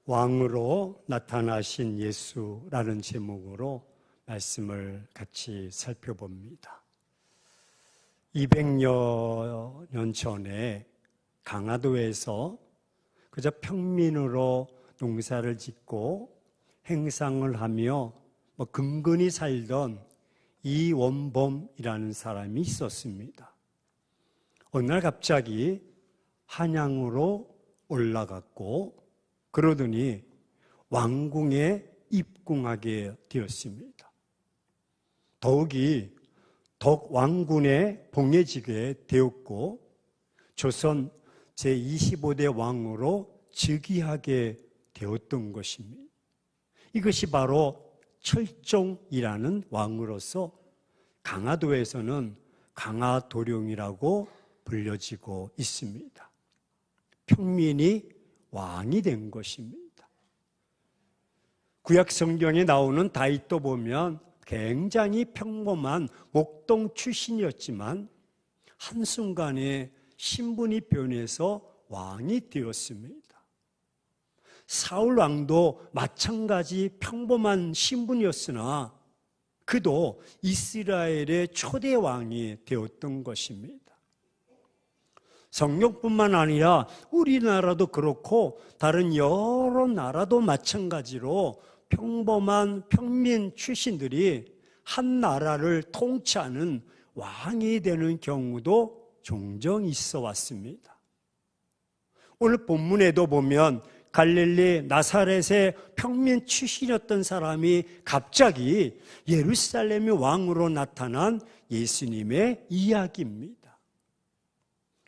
왕으로 나타나신 예수라는 제목으로 말씀을 같이 살펴봅니다. 200여 년 전에 강화도에서 그저 평민으로 농사를 짓고 행상을 하며 근근히 살던 이원범이라는 사람이 있었습니다. 어느 날 갑자기 한양으로 올라갔고 그러더니 왕궁에 입궁하게 되었습니다. 더욱이 덕왕군에 봉해지게 되었고 조선 제25대 왕으로 즉위하게 되었던 것입니다. 이것이 바로 철종이라는 왕으로서 강화도에서는 강화도령이라고 불려지고 있습니다. 평민이 왕이 된 것입니다. 구약 성경에 나오는 다윗도 보면 굉장히 평범한 목동 출신이었지만 한순간에 신분이 변해서 왕이 되었습니다. 사울 왕도 마찬가지 평범한 신분이었으나 그도 이스라엘의 초대 왕이 되었던 것입니다. 성경뿐만 아니라 우리나라도 그렇고 다른 여러 나라도 마찬가지로 평범한 평민 출신들이 한 나라를 통치하는 왕이 되는 경우도 종종 있어 왔습니다. 오늘 본문에도 보면 갈릴리 나사렛의 평민 출신이었던 사람이 갑자기 예루살렘의 왕으로 나타난 예수님의 이야기입니다.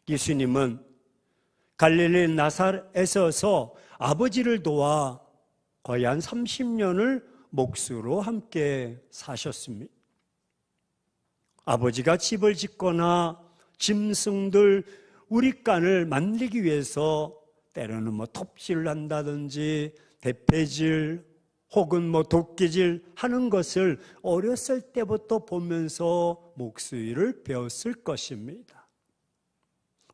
예수님은 갈릴리 나사렛에서 아버지를 도와 거의 한 30년을 몫으로 함께 사셨습니다. 아버지가 집을 짓거나 짐승들 우릿간을 만들기 위해서 때로는 톱질을 한다든지 대패질 혹은 도끼질 하는 것을 어렸을 때부터 보면서 목수일을 배웠을 것입니다.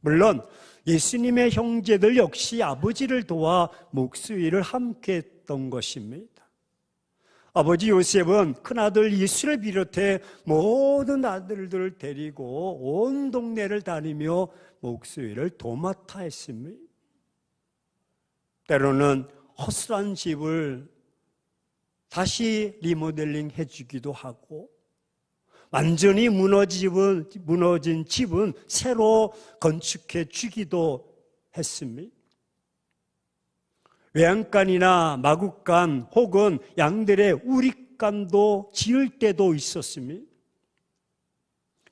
물론 예수님의 형제들 역시 아버지를 도와 목수일을 함께 했던 것입니다. 아버지 요셉은 큰아들 예수를 비롯해 모든 아들들을 데리고 온 동네를 다니며 목수일을 도맡아 했습니다. 때로는 허술한 집을 다시 리모델링 해주기도 하고 완전히 무너진 집은 새로 건축해 주기도 했습니다. 외양간이나 마구간 혹은 양들의 우릿간도 지을 때도 있었습니다.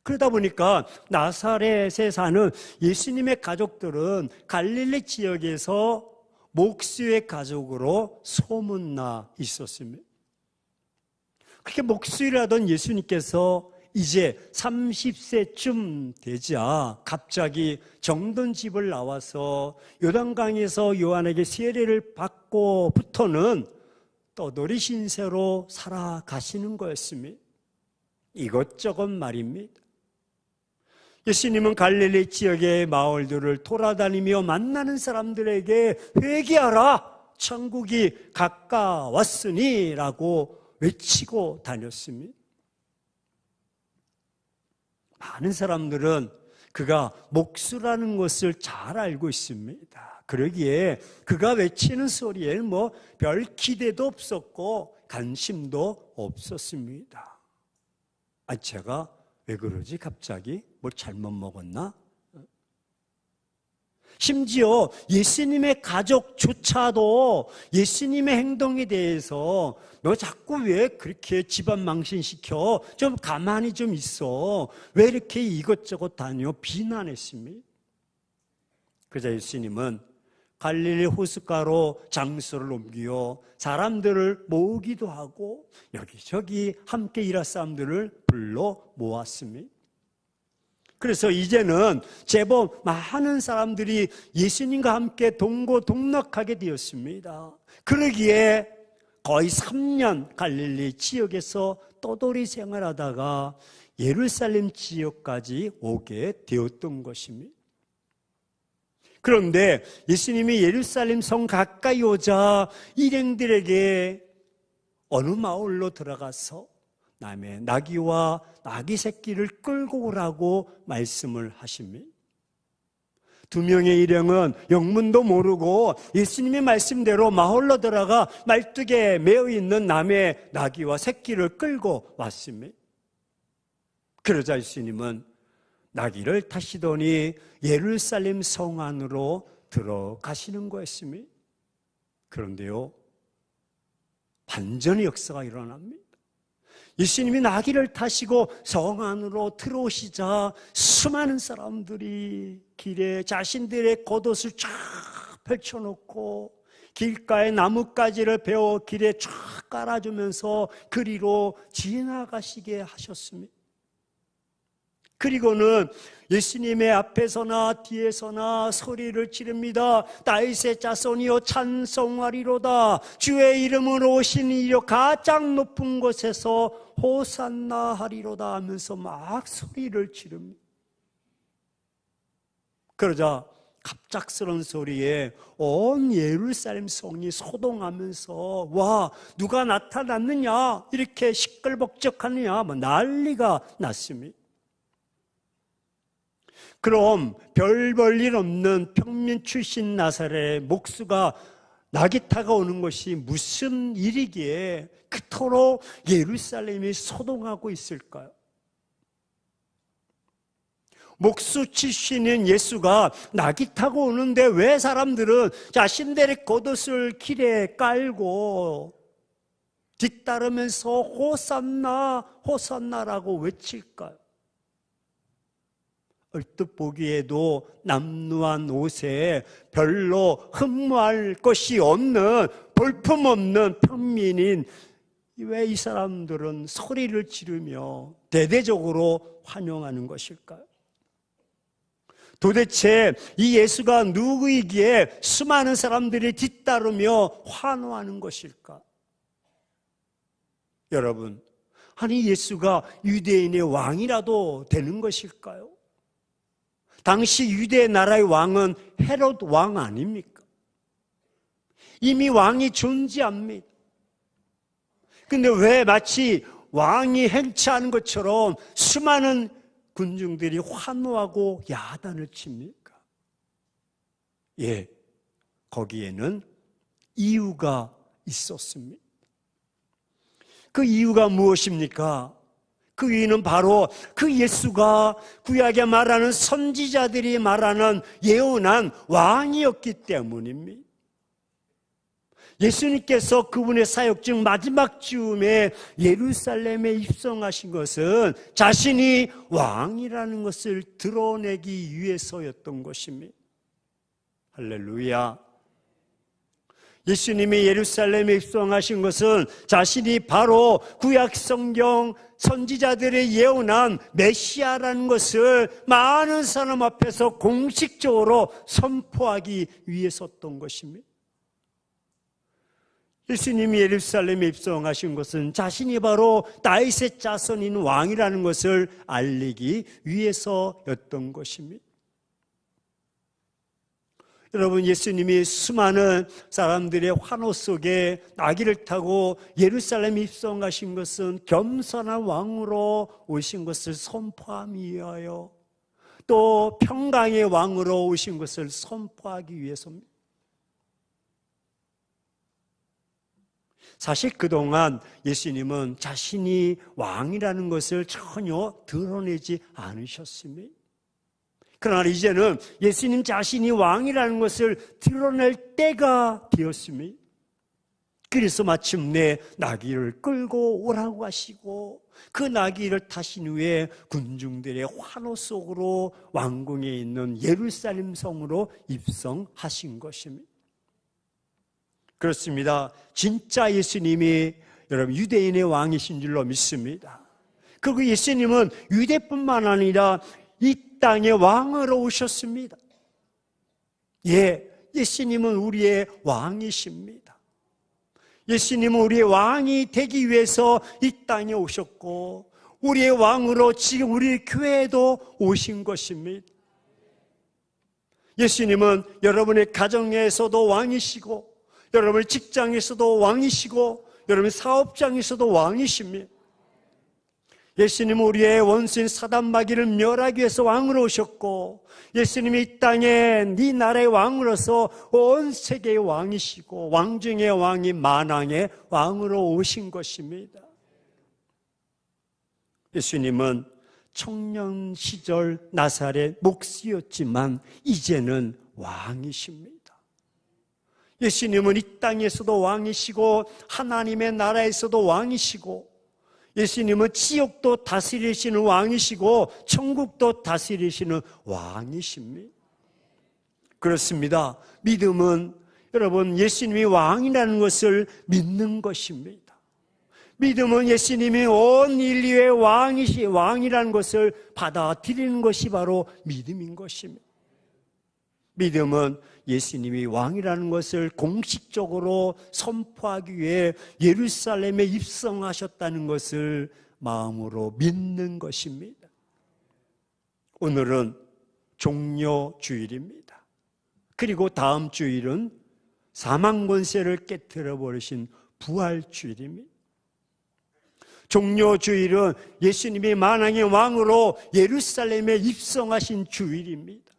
그러다 보니까 나사렛에 사는 예수님의 가족들은 갈릴리 지역에서 목수의 가족으로 소문나 있었습니다. 그렇게 목수일을 하던 예수님께서 이제 30세쯤 되자 갑자기 정든 집을 나와서 요단강에서 요한에게 세례를 받고부터는 떠돌이 신세로 살아가시는 거였습니다. 이것저것 말입니다. 예수님은 갈릴리 지역의 마을들을 돌아다니며 만나는 사람들에게 회개하라! 천국이 가까웠으니 라고 외치고 다녔습니다. 많은 사람들은 그가 목수라는 것을 잘 알고 있습니다. 그러기에 그가 외치는 소리에는 별 기대도 없었고 관심도 없었습니다. 제가 왜 그러지? 갑자기 뭘 잘못 먹었나? 심지어 예수님의 가족조차도 예수님의 행동에 대해서 너 자꾸 왜 그렇게 집안 망신시켜? 좀 가만히 좀 있어. 왜 이렇게 이것저것 다녀? 비난했습니다. 그러자 예수님은 갈릴리 호숫가로 장소를 옮기어 사람들을 모으기도 하고 여기저기 함께 일할 사람들을 불러 모았습니다. 그래서 이제는 제법 많은 사람들이 예수님과 함께 동고동락하게 되었습니다. 그러기에 거의 3년 갈릴리 지역에서 떠돌이 생활하다가 예루살렘 지역까지 오게 되었던 것입니다. 그런데 예수님이 예루살렘 성 가까이 오자 일행들에게 어느 마을로 들어가서 남의 나귀와 나귀 새끼를 끌고 오라고 말씀을 하십니다. 두 명의 일행은 영문도 모르고 예수님의 말씀대로 마을로 들어가 말뚝에 매어 있는 남의 나귀와 새끼를 끌고 왔습니다. 그러자 예수님은 나귀를 타시더니 예루살렘 성 안으로 들어가시는 거였습니다. 그런데요, 반전의 역사가 일어납니다. 예수님이 나귀를 타시고 성 안으로 들어오시자 수많은 사람들이 길에 자신들의 겉옷을 쫙 펼쳐놓고 길가에 나뭇가지를 베어 길에 쫙 깔아주면서 그리로 지나가시게 하셨습니다. 그리고는 예수님의 앞에서나 뒤에서나 소리를 지릅니다. 다윗의 자손이여 찬송하리로다. 주의 이름으로 오신 이여 가장 높은 곳에서 호산나 하리로다 하면서 막 소리를 지릅니다. 그러자 갑작스러운 소리에 온 예루살렘 성이 소동하면서 와, 누가 나타났느냐, 이렇게 시끌벅적하느냐, 난리가 났습니다. 그럼 별 볼 일 없는 평민 출신 나사렛의 목수가 나귀 타고 오는 것이 무슨 일이기에 그토록 예루살렘이 소동하고 있을까요? 목수 출신인 예수가 나귀 타고 오는데 왜 사람들은 자신들의 겉옷을 길에 깔고 뒤따르면서 호산나 호산나라고 외칠까요? 얼뜻 보기에도 남루한 옷에 별로 흠모할 것이 없는 볼품없는 평민인 왜 이 사람들은 소리를 지르며 대대적으로 환영하는 것일까요? 도대체 이 예수가 누구이기에 수많은 사람들이 뒤따르며 환호하는 것일까? 여러분, 아니 예수가 유대인의 왕이라도 되는 것일까요? 당시 유대 나라의 왕은 헤롯 왕 아닙니까? 이미 왕이 존재합니다. 근데 왜 마치 왕이 행차하는 것처럼 수많은 군중들이 환호하고 야단을 칩니까? 예, 거기에는 이유가 있었습니다. 그 이유가 무엇입니까? 그 이유는 바로 그 예수가 구약에 말하는 선지자들이 말하는 예언한 왕이었기 때문입니다. 예수님께서 그분의 사역 중 마지막 즈음에 예루살렘에 입성하신 것은 자신이 왕이라는 것을 드러내기 위해서였던 것입니다. 할렐루야. 예수님이 예루살렘에 입성하신 것은 자신이 바로 구약 성경 선지자들의 예언한 메시아라는 것을 많은 사람 앞에서 공식적으로 선포하기 위해서였던 것입니다. 예수님이 예루살렘에 입성하신 것은 자신이 바로 다윗의 자손인 왕이라는 것을 알리기 위해서였던 것입니다. 여러분, 예수님이 수많은 사람들의 환호 속에 나귀를 타고 예루살렘에 입성하신 것은 겸손한 왕으로 오신 것을 선포하기 위하여, 또 평강의 왕으로 오신 것을 선포하기 위해서입니다. 사실 그동안 예수님은 자신이 왕이라는 것을 전혀 드러내지 않으셨습니다. 그러나 이제는 예수님 자신이 왕이라는 것을 드러낼 때가 되었습니다. 그래서 마침내 나귀를 끌고 오라고 하시고 그 나귀를 타신 후에 군중들의 환호 속으로 왕궁에 있는 예루살렘 성으로 입성하신 것입니다. 그렇습니다. 진짜 예수님이 여러분 유대인의 왕이신 줄로 믿습니다. 그리고 예수님은 유대뿐만 아니라 이 땅의 왕으로 오셨습니다. 예, 예수님은 우리의 왕이십니다. 예수님은 우리의 왕이 되기 위해서 이 땅에 오셨고 우리의 왕으로 지금 우리 교회에도 오신 것입니다. 예수님은 여러분의 가정에서도 왕이시고, 여러분의 직장에서도 왕이시고, 여러분의 사업장에서도 왕이십니다. 예수님은 우리의 원수인 사단 마귀를 멸하기 위해서 왕으로 오셨고, 예수님이 이 땅에 네 나라의 왕으로서 온 세계의 왕이시고, 왕 중의 왕이 만왕의 왕으로 오신 것입니다. 예수님은 청년 시절 나사렛 목수였지만 이제는 왕이십니다. 예수님은 이 땅에서도 왕이시고 하나님의 나라에서도 왕이시고, 예수님은 지옥도 다스리시는 왕이시고 천국도 다스리시는 왕이십니다. 그렇습니다. 믿음은 여러분 예수님이 왕이라는 것을 믿는 것입니다. 믿음은 예수님이 온 인류의 왕이라는 것을 받아들이는 것이 바로 믿음인 것입니다. 믿음은 예수님이 왕이라는 것을 공식적으로 선포하기 위해 예루살렘에 입성하셨다는 것을 마음으로 믿는 것입니다. 오늘은 종려주일입니다. 그리고 다음 주일은 사망권세를 깨뜨려 버리신 부활주일입니다. 종려주일은 예수님이 만왕의 왕으로 예루살렘에 입성하신 주일입니다.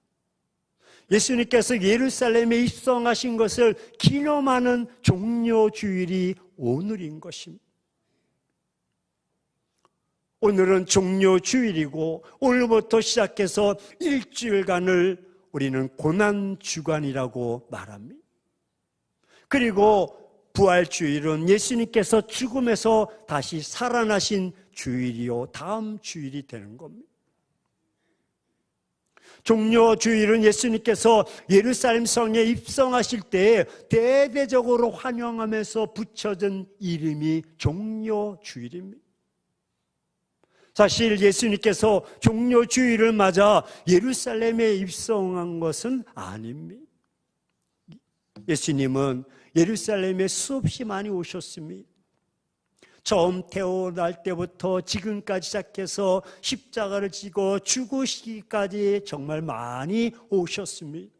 예수님께서 예루살렘에 입성하신 것을 기념하는 종려주일이 오늘인 것입니다. 오늘은 종려주일이고 오늘부터 시작해서 일주일간을 우리는 고난주간이라고 말합니다. 그리고 부활주일은 예수님께서 죽음에서 다시 살아나신 주일이요 다음 주일이 되는 겁니다. 종려주일은 예수님께서 예루살렘 성에 입성하실 때 대대적으로 환영하면서 붙여진 이름이 종려주일입니다. 사실 예수님께서 종려주일을 맞아 예루살렘에 입성한 것은 아닙니다. 예수님은 예루살렘에 수없이 많이 오셨습니다. 처음 태어날 때부터 지금까지 시작해서 십자가를 지고 죽으시기까지 정말 많이 오셨습니다.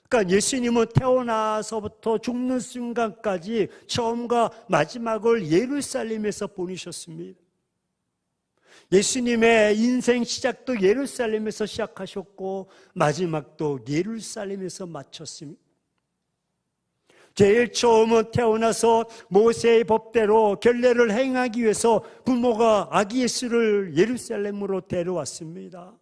그러니까 예수님은 태어나서부터 죽는 순간까지 처음과 마지막을 예루살렘에서 보내셨습니다. 예수님의 인생 시작도 예루살렘에서 시작하셨고 마지막도 예루살렘에서 마쳤습니다. 제일 처음은 태어나서 모세의 법대로 결례를 행하기 위해서 부모가 아기 예수를 예루살렘으로 데려왔습니다.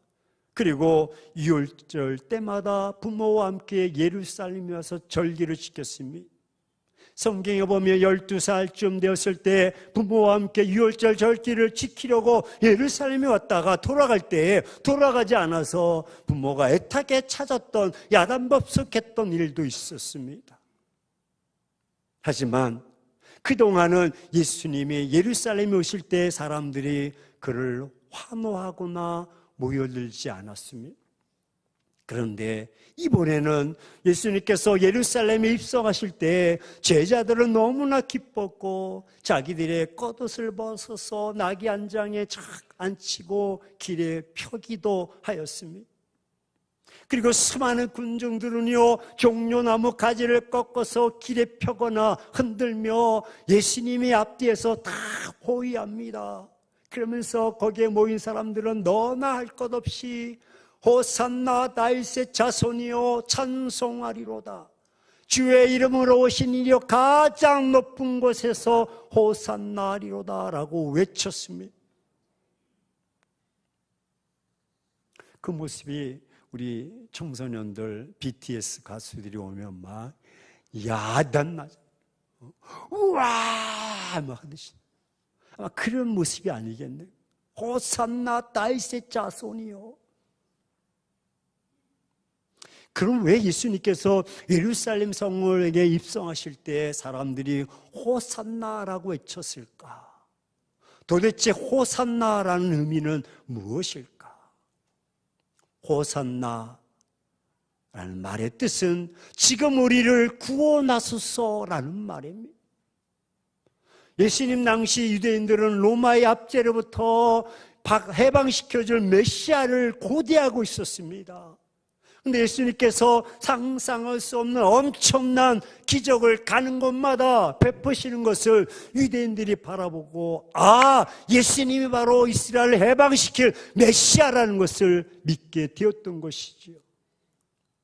그리고 유월절 때마다 부모와 함께 예루살렘에 와서 절기를 지켰습니다. 성경에 보면 12살쯤 되었을 때 부모와 함께 유월절 절기를 지키려고 예루살렘에 왔다가 돌아갈 때 돌아가지 않아서 부모가 애타게 찾았던 야단법석했던 일도 있었습니다. 하지만 그동안은 예수님이 예루살렘에 오실 때 사람들이 그를 환호하거나 모여들지 않았습니다. 그런데 이번에는 예수님께서 예루살렘에 입성하실 때 제자들은 너무나 기뻤고 자기들의 겉옷을 벗어서 나귀 한 장에 착 앉히고 길에 펴기도 하였습니다. 그리고 수많은 군중들은요 종려나무 가지를 꺾어서 길에 펴거나 흔들며 예수님의 앞뒤에서 다 호위합니다. 그러면서 거기에 모인 사람들은 너나 할 것 없이 호산나 다윗의 자손이요 찬송하리로다. 주의 이름으로 오신 이여 가장 높은 곳에서 호산나리로다 라고 외쳤습니다. 그 모습이 우리 청소년들 BTS 가수들이 오면 막 야단나죠. 우와 막 하듯이 아마 그런 모습이 아니겠네. 호산나 다윗의 자손이요. 그럼 왜 예수님께서 예루살렘 성에게 입성하실 때 사람들이 호산나라고 외쳤을까? 도대체 호산나라는 의미는 무엇일까? 호산나라는 말의 뜻은 지금 우리를 구원하소서라는 말입니다. 예수님 당시 유대인들은 로마의 압제로부터 해방시켜줄 메시아를 고대하고 있었습니다. 근데 예수님께서 상상할 수 없는 엄청난 기적을 가는 곳마다 베푸시는 것을 유대인들이 바라보고, 아, 예수님이 바로 이스라엘을 해방시킬 메시아라는 것을 믿게 되었던 것이지요.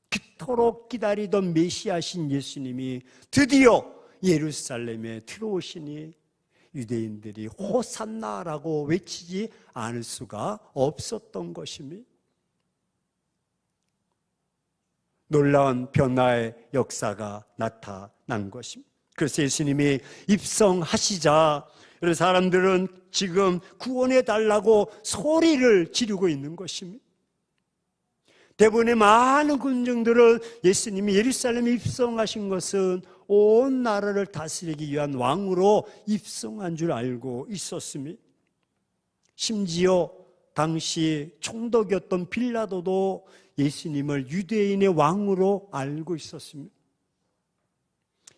그토록 기다리던 메시아신 예수님이 드디어 예루살렘에 들어오시니 유대인들이 호산나라고 외치지 않을 수가 없었던 것입니다. 놀라운 변화의 역사가 나타난 것입니다. 그래서 예수님이 입성하시자 여러 사람들은 지금 구원해 달라고 소리를 지르고 있는 것입니다. 대부분의 많은 군중들은 예수님이 예루살렘에 입성하신 것은 온 나라를 다스리기 위한 왕으로 입성한 줄 알고 있었습니다. 심지어 당시 총독이었던 빌라도도 예수님을 유대인의 왕으로 알고 있었습니다.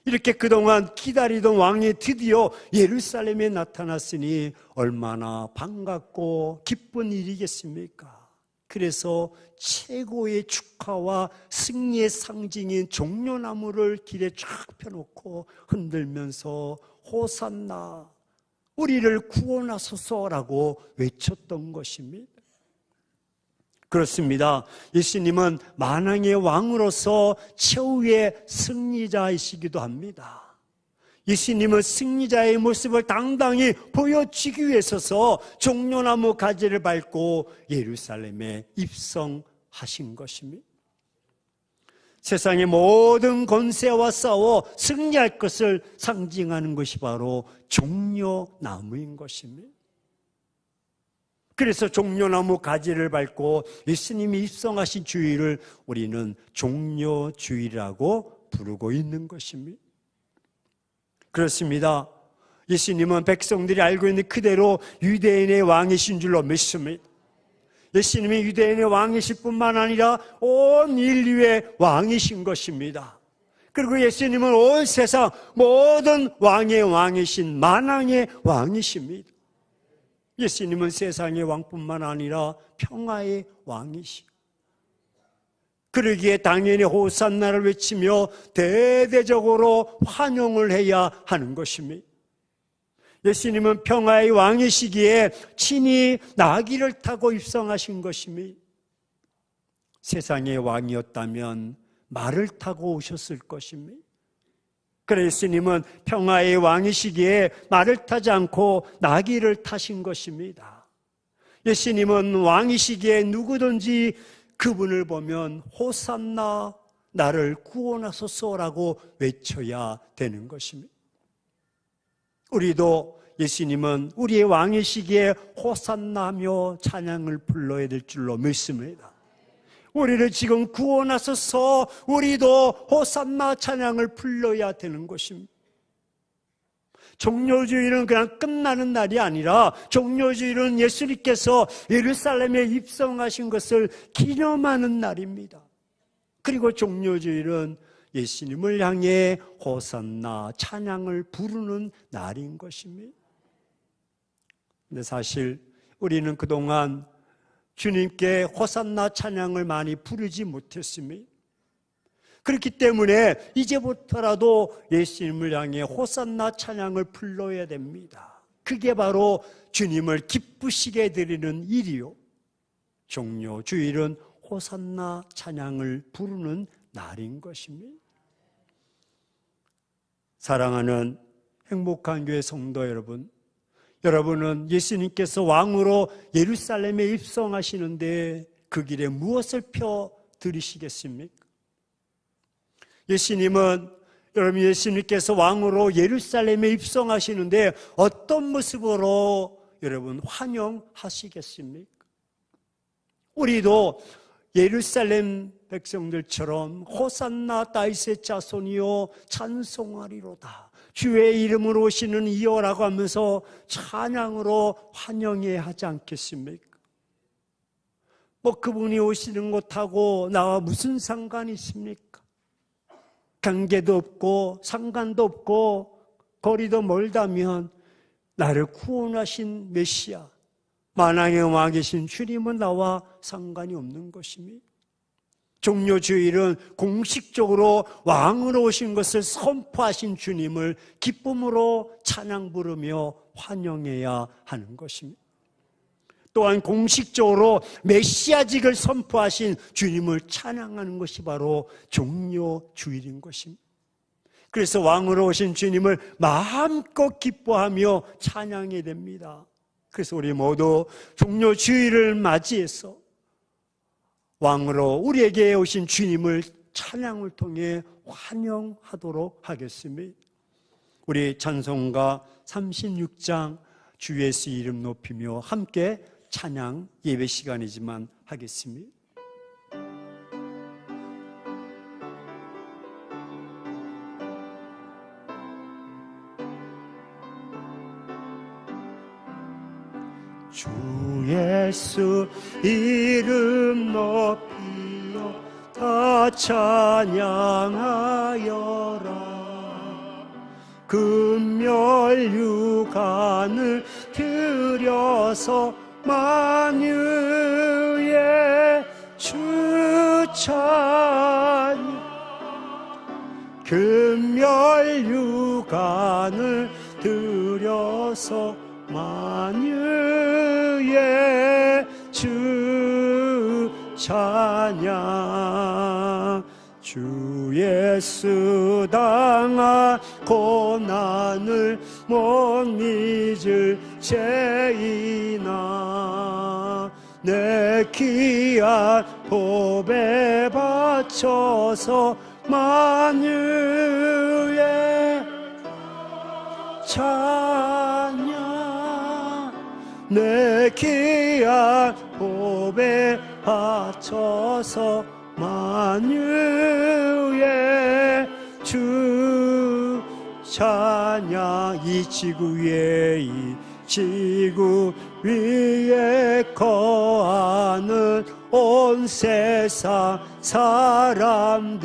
이렇게 그동안 기다리던 왕이 드디어 예루살렘에 나타났으니 얼마나 반갑고 기쁜 일이겠습니까? 그래서 최고의 축하와 승리의 상징인 종려나무를 길에 쫙 펴놓고 흔들면서 호산나, 우리를 구원하소서라고 외쳤던 것입니다. 그렇습니다. 예수님은 만왕의 왕으로서 최후의 승리자이시기도 합니다. 예수님은 승리자의 모습을 당당히 보여주기 위해서 종려나무 가지를 밟고 예루살렘에 입성하신 것입니다. 세상의 모든 권세와 싸워 승리할 것을 상징하는 것이 바로 종려나무인 것입니다. 그래서 종려나무 가지를 밟고 예수님이 입성하신 주일을 우리는 종려주일이라고 부르고 있는 것입니다. 그렇습니다. 예수님은 백성들이 알고 있는 그대로 유대인의 왕이신 줄로 믿습니다. 예수님이 유대인의 왕이실 뿐만 아니라 온 인류의 왕이신 것입니다. 그리고 예수님은 온 세상 모든 왕의 왕이신 만왕의 왕이십니다. 예수님은 세상의 왕뿐만 아니라 평화의 왕이시오. 그러기에 당연히 호산나를 외치며 대대적으로 환영을 해야 하는 것입니다. 예수님은 평화의 왕이시기에 친히 나귀를 타고 입성하신 것입니다. 세상의 왕이었다면 말을 타고 오셨을 것입니다. 그래서 예수님은 평화의 왕이시기에 말을 타지 않고 나귀를 타신 것입니다. 예수님은 왕이시기에 누구든지 그분을 보면 호산나, 나를 구원하소서라고 외쳐야 되는 것입니다. 우리도 예수님은 우리의 왕이시기에 호산나며 찬양을 불러야 될 줄로 믿습니다. 우리를 지금 구원하소서, 우리도 호산나 찬양을 불러야 되는 것입니다. 종려주일은 그냥 끝나는 날이 아니라 종려주일은 예수님께서 예루살렘에 입성하신 것을 기념하는 날입니다. 그리고 종려주일은 예수님을 향해 호산나 찬양을 부르는 날인 것입니다. 근데 사실 우리는 그동안 주님께 호산나 찬양을 많이 부르지 못했습니다. 그렇기 때문에 이제부터라도 예수님을 향해 호산나 찬양을 불러야 됩니다. 그게 바로 주님을 기쁘시게 드리는 일이요, 종려주일은 호산나 찬양을 부르는 날인 것입니다. 사랑하는 행복한 교회 성도 여러분, 여러분은 예수님께서 왕으로 예루살렘에 입성하시는데 그 길에 무엇을 펴 드리시겠습니까? 예수님은, 여러분, 예수님께서 왕으로 예루살렘에 입성하시는데 어떤 모습으로 여러분 환영하시겠습니까? 우리도 예루살렘 백성들처럼 호산나 다윗의 자손이요 찬송하리로다, 주의 이름으로 오시는 이여라고 하면서 찬양으로 환영해야 하지 않겠습니까? 그분이 오시는 것하고 나와 무슨 상관이 있습니까? 관계도 없고 상관도 없고 거리도 멀다면 나를 구원하신 메시아, 만왕의 왕이신 주님은 나와 상관이 없는 것입니다. 종료주일은 공식적으로 왕으로 오신 것을 선포하신 주님을 기쁨으로 찬양 부르며 환영해야 하는 것입니다. 또한 공식적으로 메시아직을 선포하신 주님을 찬양하는 것이 바로 종료주일인 것입니다. 그래서 왕으로 오신 주님을 마음껏 기뻐하며 찬양해야 됩니다. 그래서 우리 모두 종료주일을 맞이해서 왕으로 우리에게 오신 주님을 찬양을 통해 환영하도록 하겠습니다. 우리 찬송가 36장 주 예수 이름 높이며 함께 찬양 예배 시간이지만 하겠습니다. 주 예수 이름 높이며 다 찬양하여라. 금멸 유관을 들여서 만유의 주 찬양. 금멸 유관을 들여서 만유의 주 찬양. 주 예수 당한 고난을 못 잊을 죄이나 내 귀한 보배 바쳐서 만유의 찬양. 내 귀한 보배 바쳐서 만유의 주 찬양. 이 지구 위에 거하는 온 세상 사람들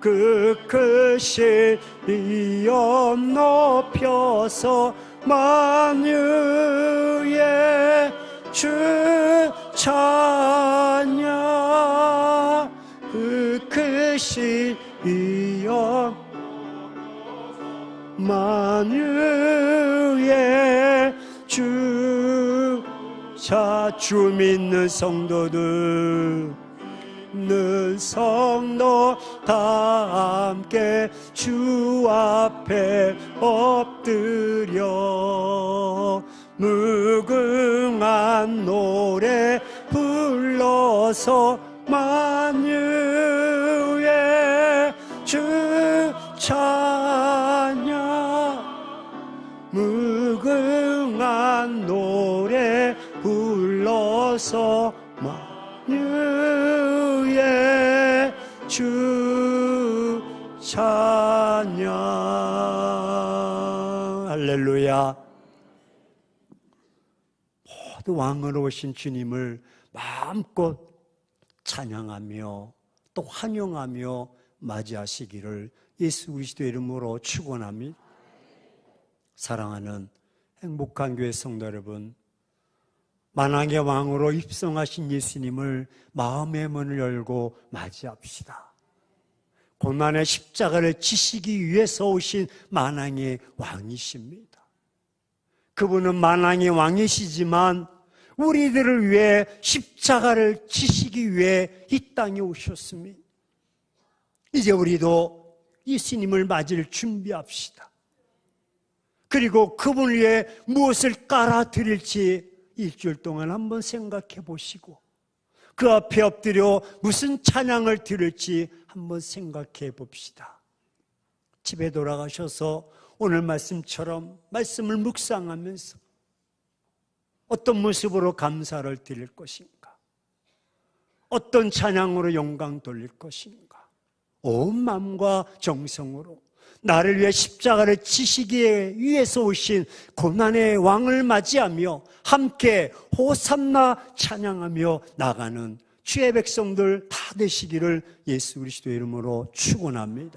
그 크신 위엄 높여서 만유의 주 찬양. 그 크신 위엄 만유의 주. 자, 주 믿는 성도들 는 성도 다 함께 주 앞에 엎드려 무궁한 노래 불러서 만유의 주 찬양. 무궁한 노래 불러서 만유의 주 찬양. 할렐루야. 모두 왕으로 오신 주님을 마음껏 찬양하며 또 환영하며 맞이하시기를 예수 그리스도의 이름으로 축원합니다. 사랑하는 행복한 교회 성도 여러분, 만왕의 왕으로 입성하신 예수님을 마음의 문을 열고 맞이합시다. 고난의 십자가를 지시기 위해서 오신 만왕의 왕이십니다. 그분은 만왕의 왕이시지만 우리들을 위해 십자가를 지시기 위해 이 땅에 오셨습니다. 이제 우리도 예수님을 맞을 준비합시다. 그리고 그분을 위해 무엇을 깔아드릴지 일주일 동안 한번 생각해 보시고 그 앞에 엎드려 무슨 찬양을 드릴지 한번 생각해 봅시다. 집에 돌아가셔서 오늘 말씀처럼 말씀을 묵상하면서 어떤 모습으로 감사를 드릴 것인가, 어떤 찬양으로 영광 돌릴 것인가, 온 마음과 정성으로 나를 위해 십자가를 지시기 위해서 오신 고난의 왕을 맞이하며 함께 호산나 찬양하며 나가는 주의 백성들 다 되시기를 예수 그리스도의 이름으로 축원합니다.